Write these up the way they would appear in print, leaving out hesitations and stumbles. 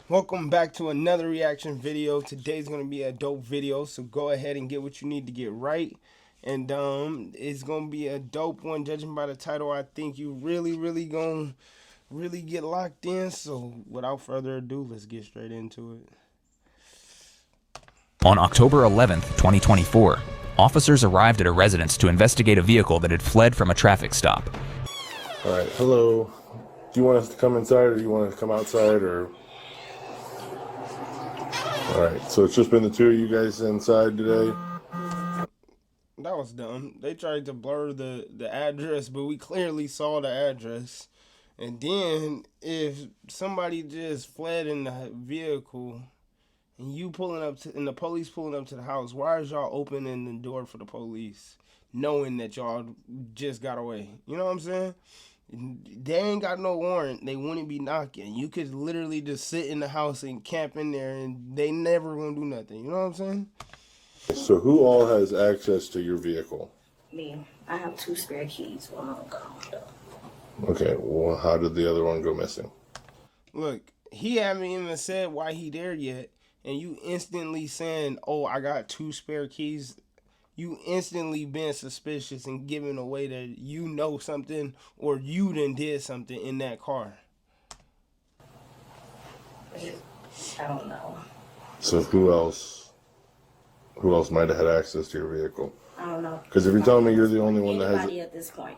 Welcome back to another reaction video. Today's gonna be a dope video, so go ahead and get what you need to get right. And it's gonna be a dope one, judging by the title. I think you really gonna get locked in. So without further ado, let's get straight into it. On October 11th, 2024, officers arrived at a residence to investigate a vehicle that had fled from a traffic stop. All right, hello. Do you want us to come inside or do you want us to come outside or? All right, so it's just been the two of you guys inside today? That was dumb. They tried to blur the address, but we clearly saw the address. And then if somebody just fled in the vehicle and you pulling up to, and the police pulling up to the house, why is y'all opening the door for the police knowing that y'all just got away? You know what I'm saying? They ain't got no warrant. They wouldn't be knocking. You could literally just sit in the house and camp in there and they never gonna do nothing. You know what I'm saying? So who all has access to your vehicle? Me. I have 2 spare keys. One of them gone. Okay, well, how did the other one go missing? Look, he haven't even said why he there yet, and you instantly saying, "Oh, I got 2 spare keys." You instantly been suspicious and giving away that you know something or you done did something in that car. I don't know. So who else might have had access to your vehicle? I don't know. Because if you're telling me you're the only one that has Anybody it, at this point.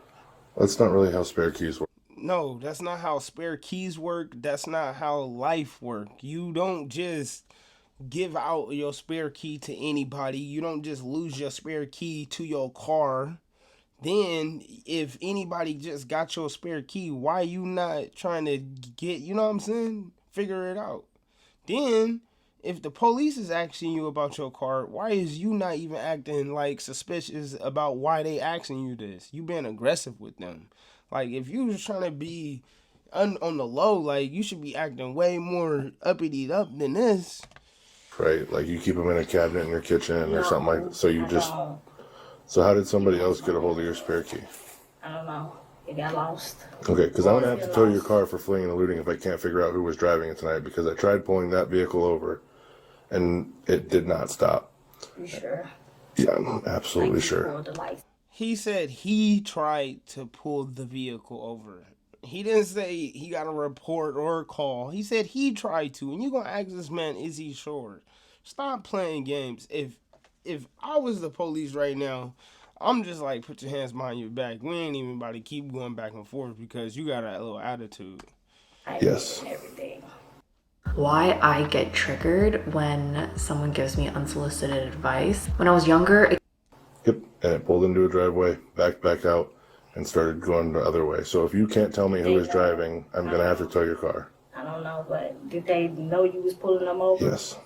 that's not really how spare keys work. No, that's not how spare keys work. That's not how life work. You don't just give out your spare key to anybody. You don't just lose your spare key to your car. Then if anybody just got your spare key, why you not trying to get, you know what I'm saying? Figure it out. Then if the police is asking you about your car, why is you not even acting like suspicious about why they asking you this? You being aggressive with them. Like if you was trying to be on the low, like you should be acting way more uppity up than this. Right, like you keep them in a cabinet in your kitchen or something like that. So you just, don't. so how did somebody else get a hold of your spare key? I don't know. It got lost. Okay, because I'm going to have to tow your car for fleeing and eluding if I can't figure out who was driving it tonight, because I tried pulling that vehicle over and it did not stop. You sure? Yeah, I'm absolutely Like sure. pulled the lights. He said he tried to pull the vehicle over. He didn't say he got a report or a call. He said he tried to. And you gonna ask this man, is he sure? Stop playing games. If I was the police right now, I'm just like, put your hands behind your back. We ain't even about to keep going back and forth because you got a little attitude. Yes. Everything. Why I get triggered when someone gives me unsolicited advice. When I was younger, Yep, and it pulled into a driveway, backed back out, and started going the other way. So if you can't tell me who is driving, I'm going to have to tow your car. I don't know, but did they know you was pulling them over? Yes.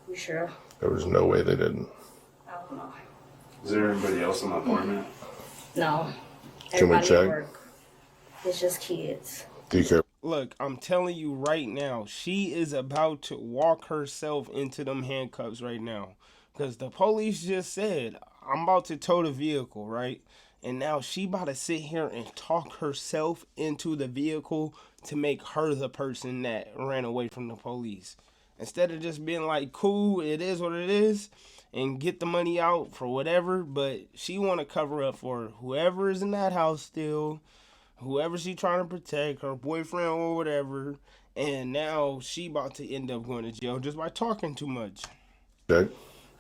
You sure? There was no way they didn't. I don't know. Is there anybody else in the apartment? No. Can we Everybody check? at work. It's just kids. Do you care? Look, I'm telling you right now, she is about to walk herself into them handcuffs right now. Because the police just said, I'm about to tow the vehicle, right? And now she about to sit here and talk herself into the vehicle to make her the person that ran away from the police. Instead of just being like, cool, it is what it is, and get the money out for whatever, but she want to cover up for whoever is in that house still, whoever she trying to protect, her boyfriend or whatever, and now she about to end up going to jail just by talking too much. Check.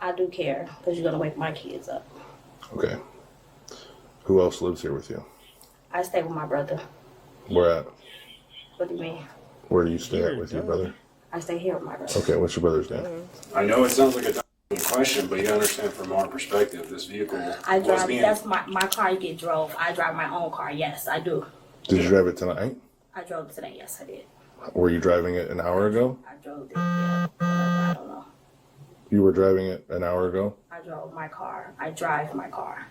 I do care because you're going to wake my kids up. Okay. Who else lives here with you? I stay with my brother. Where at? What do you mean? Where do you stay at with your brother? I stay here with my brother. Okay, what's your brother's name? I know it sounds like a dumb question, but you understand from our perspective, this vehicle I was drive, being... that's my car get drove. I drive my own car, yes, I do. Did you drive it tonight? I drove it today, yes, I did. Were you driving it an hour ago? I drove it, yeah. I don't know. You were driving it an hour ago? I drove my car. I drive my car.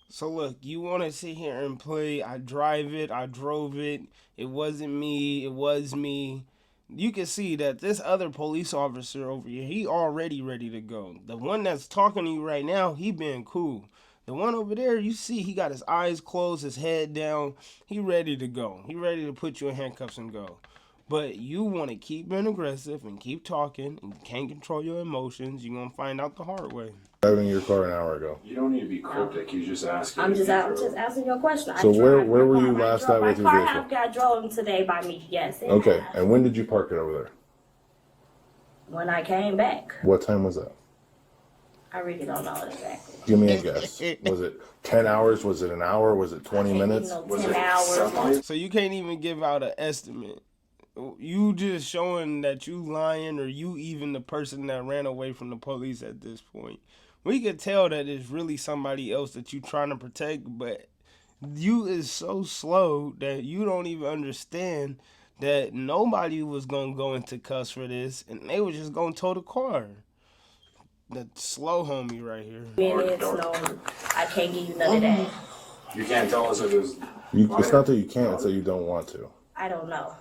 So look, you want to sit here and play, I drive it, I drove it, it wasn't me, it was me. You can see that this other police officer over here, he already ready to go. The one that's talking to you right now, he been cool. The one over there, you see he got his eyes closed, his head down. He ready to go. He ready to put you in handcuffs and go. But you want to keep being aggressive and keep talking and you can't control your emotions. You're going to find out the hard way. Driving your car an hour ago. You don't need to be cryptic. You just ask. I'm just asking you a question. So where were you last at with your vehicle? My car got driven today by me. Yes. Okay. And when did you park it over there? When I came back. What time was that? I really don't know exactly. Give me a guess. Was it 10 hours? Was it an hour? Was it 20 minutes? 10 hours. So you can't even give out an estimate. You just showing that you lying or you even the person that ran away from the police at this point. We could tell that it's really somebody else that you trying to protect, but you is so slow that you don't even understand that nobody was going to go into cuss for this and they were just going to tow the car. The slow homie right here. Minutes, no, I can't give you none of that. You can't tell us if it was. It's not that you can't, it's that you don't want to. I don't know.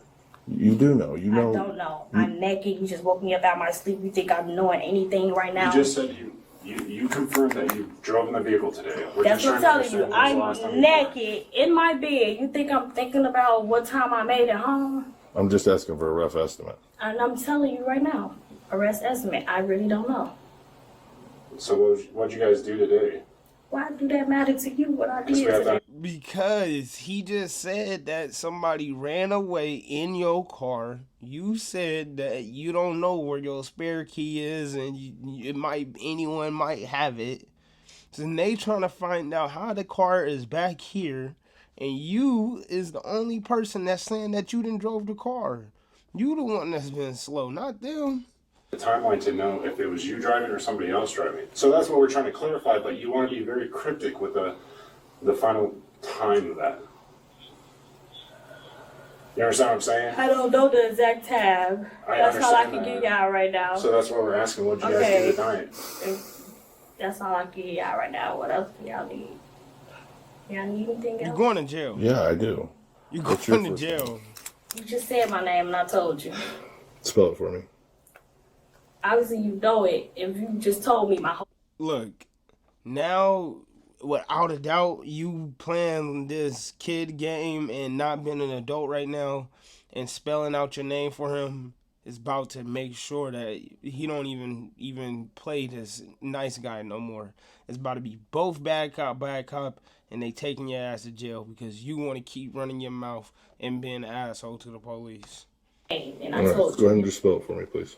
You do know. You know. I don't know. I'm naked. You just woke me up out of my sleep. You think I'm knowing anything right now? You just said you confirmed that you drove in the vehicle today. That's what I'm telling you. I'm naked in my bed. You think I'm thinking about what time I made it home? I'm just asking for a rough estimate. And I'm telling you right now, arrest estimate. I really don't know. So what'd you guys do today? Why do that matter to you? What I did today? Because he just said that somebody ran away in your car. You said that you don't know where your spare key is, and anyone might have it. So they trying to find out how the car is back here, and you is the only person that's saying that you didn't drove the car. You the one that's been slow, not them. The timeline to know if it was you driving or somebody else driving. So that's what we're trying to clarify, but you want to be very cryptic with the final time of that. You understand what I'm saying? I don't know the exact time. That's all I can give y'all right now. So that's what we're asking. What did you guys do tonight? That's all I can give y'all right now. What else do y'all need? Y'all need anything else? You're going to jail. Yeah, I do. You're going to jail. You just said my name and I told you. Spell it for me. Obviously you know it if you just told me my whole... Look, now, without a doubt, you playing this kid game and not being an adult right now and spelling out your name for him is about to make sure that he don't even play this nice guy no more. It's about to be both bad cop, and they taking your ass to jail because you want to keep running your mouth and being an asshole to the police. And I told you. Go ahead and just spell it for me, please.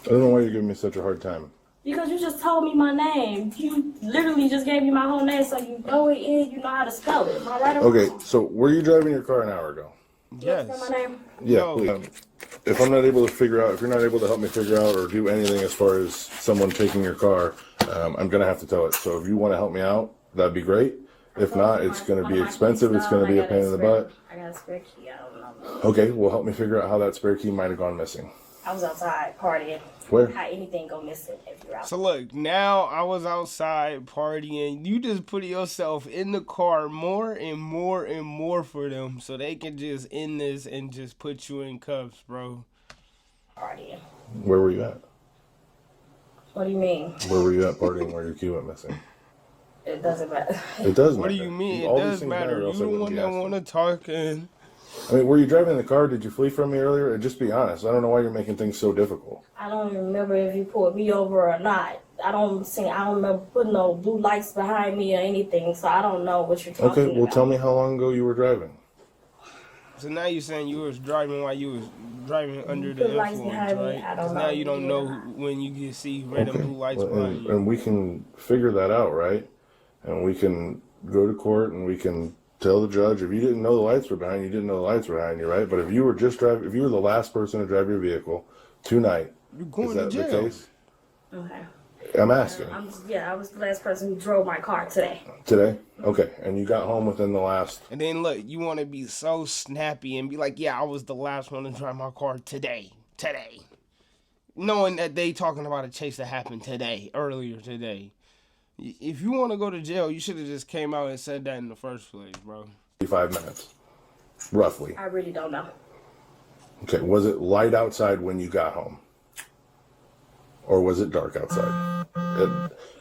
I don't know why you're giving me such a hard time. Because you just told me my name. You literally just gave me my whole name, so you know it in, you know how to spell it. Am I right or wrong? Okay, so were you driving your car an hour ago? Yes. Spell my name? Yeah, No. please. If I'm not able to figure out, if you're not able to help me figure out or do anything as far as someone taking your car, I'm going to have to tell it. So if you want to help me out, that'd be great. If not, it's going to be expensive. It's going to be a pain in the butt. I got a spare key. I don't know. Okay, well, help me figure out how that spare key might have gone missing. I was outside partying. Where? How anything go missing if you're out. So look, now I was outside partying. You just put yourself in the car more and more and more for them so they can just end this and just put you in cuffs, bro. Partying. Where were you at? What do you mean? Where were you at partying where your key went missing? It doesn't matter. It does matter. What do you mean? All It these does things matter. or You else I the wouldn't one be that asking. want to talk and... I mean, were you driving the car? Did you flee from me earlier? And just be honest. I don't know why you're making things so difficult. I don't remember if you pulled me over or not. I don't remember putting no blue lights behind me or anything, so I don't know what you're talking about. Okay, well, tell me how long ago you were driving. So now you're saying you was driving while you was driving under the Put lights influence, behind me, right? I don't 'Cause now know. you don't know when you can see red and blue lights Well, behind you. and we can figure that out, right? And we can go to court and we can tell the judge if you didn't know the lights were behind you, didn't know the lights were behind you, right? But if you were just driving, if you were the last person to drive your vehicle tonight, You're going is that to jail. the case? Okay. I'm asking. I was the last person who drove my car today. Today? Okay. And you got home within the last... And then look, you want to be so snappy and be like, yeah, I was the last one to drive my car today. Knowing that they talking about a chase that happened earlier today. If you want to go to jail, you should have just came out and said that in the first place, bro. 5 minutes. Roughly. I really don't know. Okay. Was it light outside when you got home? Or was it dark outside?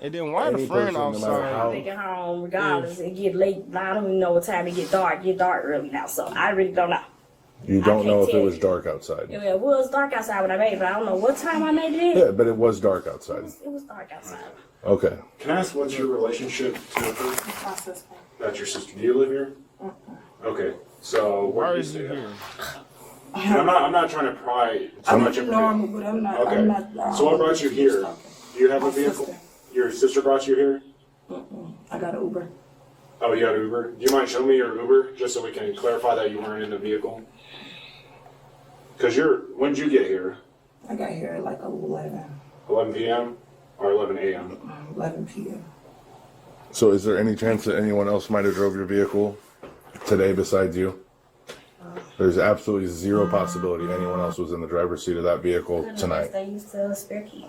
And then why the Any friend person, no matter outside? how- They get home regardless. It get late. I don't even know what time it get dark. It get dark early now, so I really don't know. You don't know if it tell was you. dark outside. It was dark outside when I made it, but I don't know what time I made it. Yeah, but it was dark outside. It was dark outside. Okay. Can I ask what's your relationship to her? My sister. That's your sister. Do you live here? Okay. So Why where do you is stay you at? here? And I'm not trying to pry too I'm much information. normal, but I'm not. Okay. I'm not. So what brought you here? Do you have a My vehicle? sister. Your sister brought you here? I got an Uber. Oh, you got an Uber? Do you mind showing me your Uber just so we can clarify that you weren't in the vehicle? Because when did you get here? I got here at like 11 p.m. or 11 a.m.? 11 p.m. So is there any chance that anyone else might have drove your vehicle today besides you? There's absolutely zero possibility anyone else was in the driver's seat of that vehicle tonight. They used to spare key.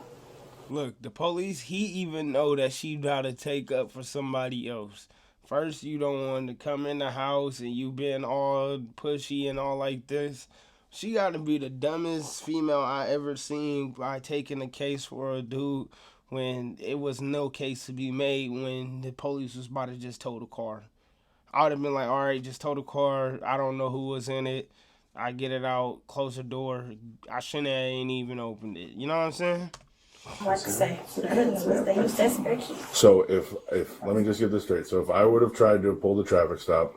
Look, the police, he even know that she got to take up for somebody else. First, you don't want to come in the house and you been all pushy and all like this. She got to be the dumbest female I ever seen by taking a case for a dude when it was no case to be made when the police was about to just tow the car. I would have been like, all right, just tow the car. I don't know who was in it. I get it out, close the door. I shouldn't have ain't even opened it. You know what I'm saying? Like I say, goodness, they used to spare key. So if let me just get this straight. So if I would have tried to pull the traffic stop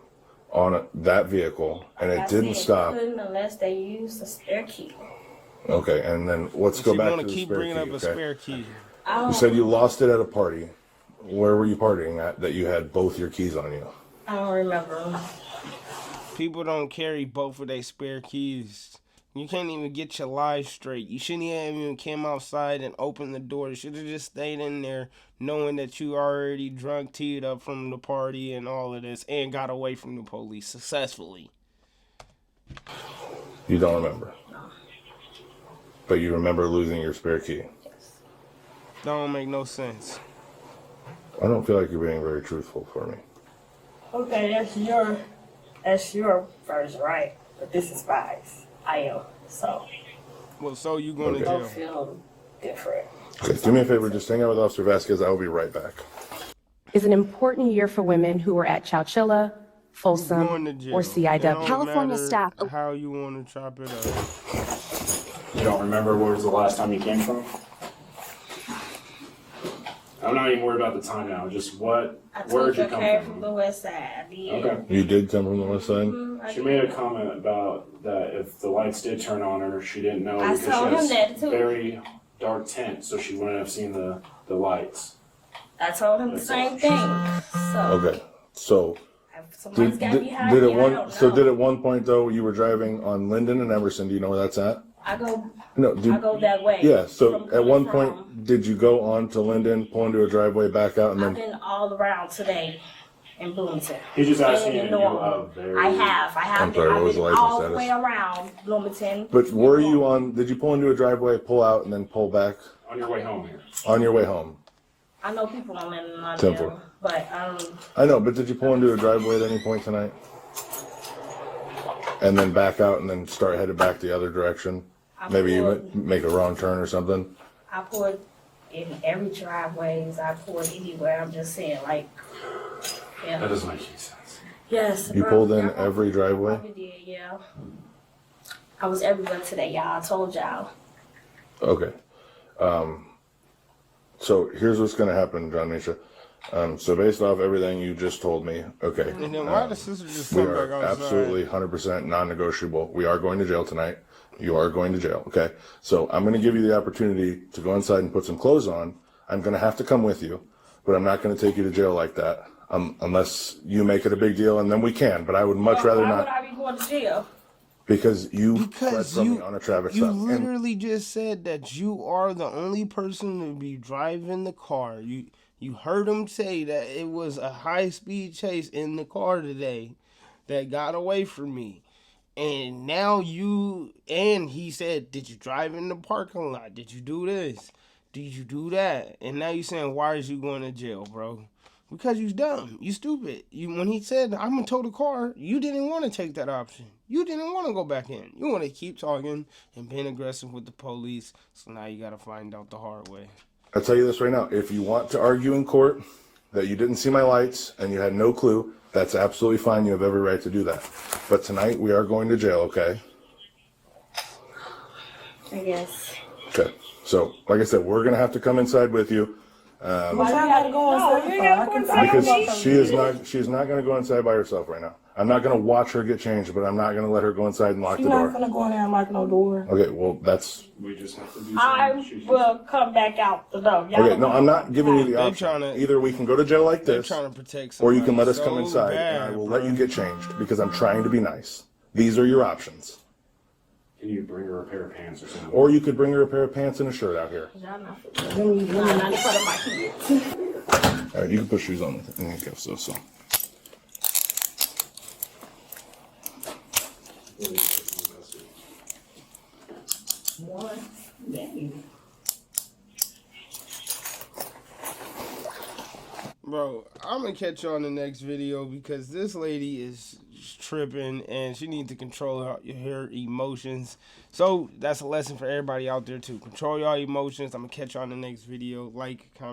on that vehicle and it didn't stop. Couldn't unless they used a spare key. Okay, and then let's go She back want to to the keep spare bringing key. up a Okay? spare key. You said you lost it at a party. Where were you partying at that you had both your keys on you? I don't remember. People don't carry both of their spare keys. You can't even get your life straight. You shouldn't have even came outside and opened the door. You should have just stayed in there knowing that you already drunk, teed up from the party and all of this and got away from the police successfully. You don't remember. But you remember losing your spare key. Don't make no sense. I don't feel like you're being very truthful for me. Okay, that's your version, right? But this is Spies. I am. So Well, so you going to Okay. jail. don't feel different. Okay, do me a favor, just hang out with Officer Vasquez. I will be right back. Is an important year for women who were at Chowchilla, Going to Folsom, jail. or It CIW. don't California matter staff- how you want to chop it up. You don't remember where was the last time you came from? I'm not even worried about the time now. Just where I did told you you I come came from? from the west side. I did. Okay. You did come from the west side? I She did. made a comment about that if the lights did turn on her, she didn't know I because told she him has that, too. very dark tint, so she wouldn't have seen the lights. I told him the same thing. So Okay, so if somebody's got did behind it me, I don't know. did at one point though you were driving on Linden and Emerson? Do you know where that's at? I go No. I go that way. Yeah. So From at one coming point, from- did you go on to Linden, pull into a driveway, back out, and I've then? been all around today in Bloomington. He's just asking And you in a Normal. very. I have I'm sorry, what was been the license all the status? way around Bloomington. But were you on? Did you pull into a driveway, pull out, and then pull back On your way home here. on your way home? I know people on in London, Temple. but I know, but did you pull into a driveway at any point tonight? And then back out and then start headed back the other direction? I Maybe you pulled- make a wrong turn or something? I poured in every driveways. I poured anywhere. I'm just saying, like, yeah. That doesn't make any sense. Yes. You bro, pulled in I every driveway? probably did, yeah. I was everywhere today, y'all. I told y'all. Okay. So here's what's going to happen, John Misha. So based off everything you just told me, okay. And then why the sister just We come back are outside? absolutely 100% non-negotiable. We are going to jail tonight. You are going to jail, okay? So I'm going to give you the opportunity to go inside and put some clothes on. I'm going to have to come with you, but I'm not going to take you to jail like that unless you make it a big deal, and then we can. But I would much rather Why would not, I be going to jail? because you fled Because from me you on a traffic you stop. And literally just said that you are the only person to be driving the car. You heard him say that it was a high-speed chase in the car today that got away from me. And now he said, did you drive in the parking lot? Did you do this? Did you do that? And now you saying, why is you going to jail, bro? Because you dumb. You stupid. When he said, I'm going to tow the car, you didn't want to take that option. You didn't want to go back in. You want to keep talking and being aggressive with the police. So now you got to find out the hard way. I'll tell you this right now. If you want to argue in court, that you didn't see my lights and you had no clue, that's absolutely fine. You have every right to do that. But tonight we are going to jail, okay? I guess. Okay. So, like I said, we're going to have to come inside with you. Why y'all gotta go inside? you gotta go inside. Because she is not going to go inside by herself right now. I'm not going to watch her get changed, but I'm not going to let her go inside and lock She's the not door. gonna go in there and lock no door. Okay, well, that's... We just have to do I will come back out the door. Y'all Okay, no, I'm not giving you the They option. tryna- Either we can go to jail like They're this, trying to protect or somebody. you can let us so come inside, bad, and I will bro. let you get changed, because I'm trying to be nice. These are your options. Can you bring her a pair of pants or something? Or you could bring her a pair of pants and a shirt out here. Y'all not in front of my kids. All right, you can put shoes on with it. And handcuffs, so. Bro, I'm gonna catch you on the next video because this lady is tripping and she needs to control her emotions. So that's a lesson for everybody out there too. Control your emotions. I'm gonna catch you on the next video. Like, comment.